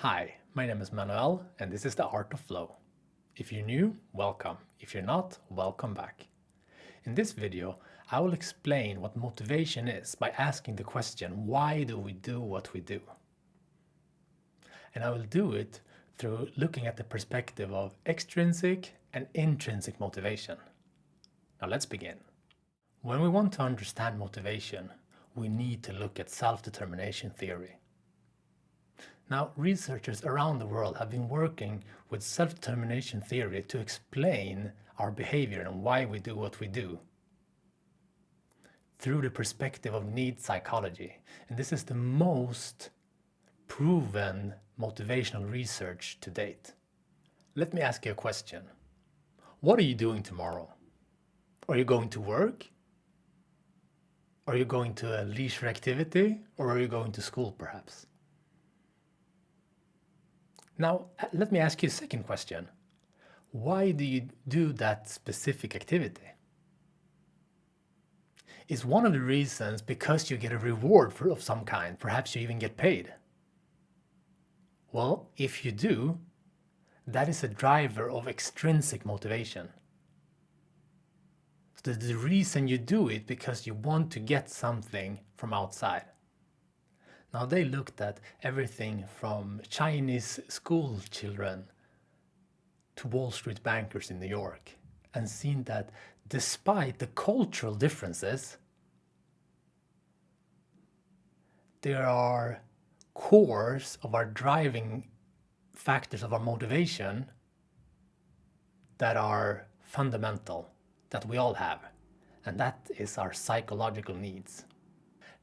Hi, my name is Manuel, and this is the Art of Flow. If you're new, welcome. If you're not, welcome back. In this video, I will explain what motivation is by asking the question, why do we do what we do? And I will do it through looking at the perspective of extrinsic and intrinsic motivation. Now let's begin. When we want to understand motivation, we need to look at self-determination theory. Now, researchers around the world have been working with self-determination theory to explain our behavior and why we do what we do through the perspective of need psychology. And this is the most proven motivational research to date. Let me ask you a question. What are you doing tomorrow? Are you going to work? Are you going to a leisure activity? Or are you going to school perhaps? Now, let me ask you a second question. Why do you do that specific activity? Is one of the reasons because you get a reward of some kind? Perhaps you even get paid. Well, if you do, that is a driver of extrinsic motivation. So the reason you do it because you want to get something from outside. Now they looked at everything from Chinese school children to Wall Street bankers in New York and seen that despite the cultural differences, there are cores of our driving factors of our motivation that are fundamental, that we all have, and that is our psychological needs.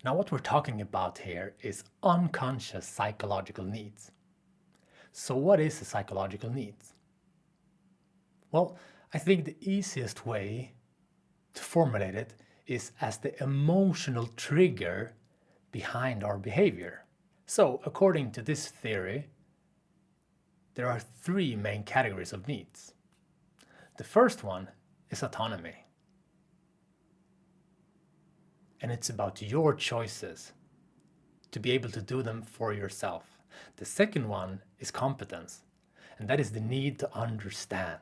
Now what we're talking about here is unconscious psychological needs. So what is a psychological needs? Well, I think the easiest way to formulate it is as the emotional trigger behind our behavior. So according to this theory, there are three main categories of needs. The first one is autonomy. And it's about your choices to be able to do them for yourself. The second one is competence, and that is the need to understand,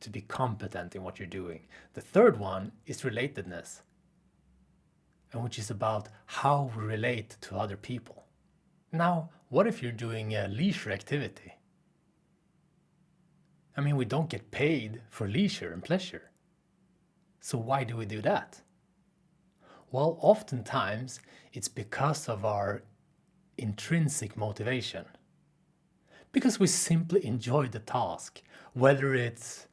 to be competent in what you're doing. The third one is relatedness, and which is about how we relate to other people. Now, what if you're doing a leisure activity? I mean, we don't get paid for leisure and pleasure. So why do we do that? Well, oftentimes it's because of our intrinsic motivation. Because we simply enjoy the task, whether it's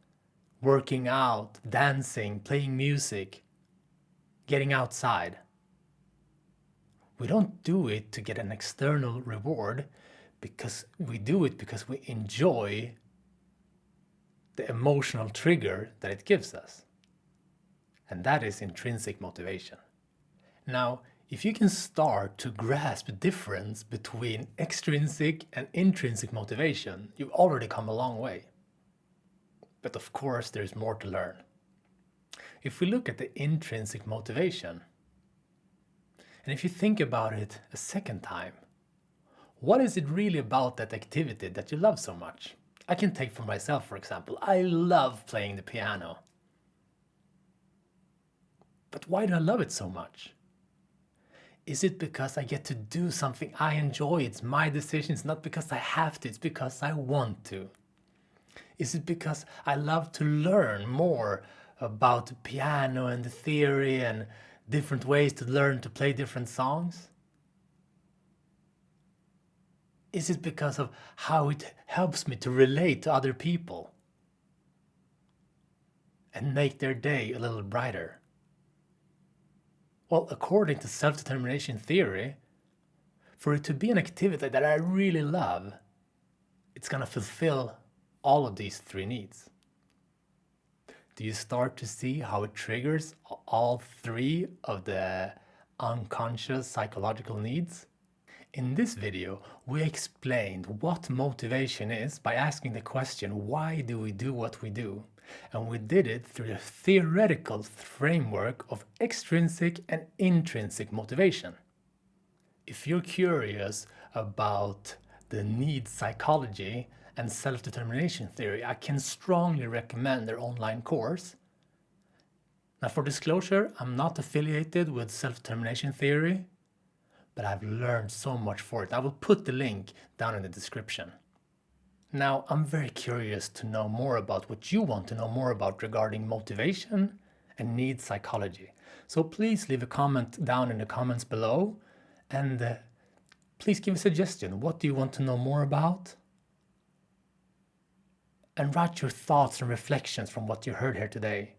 working out, dancing, playing music, getting outside. We don't do it to get an external reward, because we do it because we enjoy the emotional trigger that it gives us. And that is intrinsic motivation. Now, if you can start to grasp the difference between extrinsic and intrinsic motivation, you've already come a long way. But of course, there's more to learn. If we look at the intrinsic motivation, and if you think about it a second time, what is it really about that activity that you love so much? I can take for myself, for example, I love playing the piano. But why do I love it so much? Is it because I get to do something I enjoy? It's my decision. It's not because I have to. It's because I want to. Is it because I love to learn more about the piano and the theory and different ways to learn to play different songs? Is it because of how it helps me to relate to other people and make their day a little brighter? Well, according to self-determination theory, for it to be an activity that I really love, it's going to fulfill all of these three needs. Do you start to see how it triggers all three of the unconscious psychological needs? In this video, we explained what motivation is by asking the question, why do we do what we do? And we did it through the theoretical framework of extrinsic and intrinsic motivation. If you're curious about the need psychology and self-determination theory, I can strongly recommend their online course. Now, for disclosure, I'm not affiliated with self-determination theory, but I've learned so much for it. I will put the link down in the description. Now, I'm very curious to know more about what you want to know more about regarding motivation and need psychology. So please leave a comment down in the comments below, and please give a suggestion. What do you want to know more about? And write your thoughts and reflections from what you heard here today.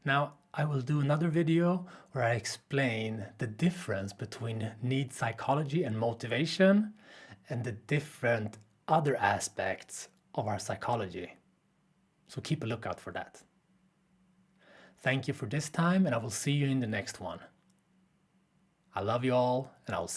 Now, I will do another video where I explain the difference between need psychology and motivation and the different other aspects of our psychology. So keep a lookout for that. Thank you for this time, and I will see you in the next one. I love you all, and I will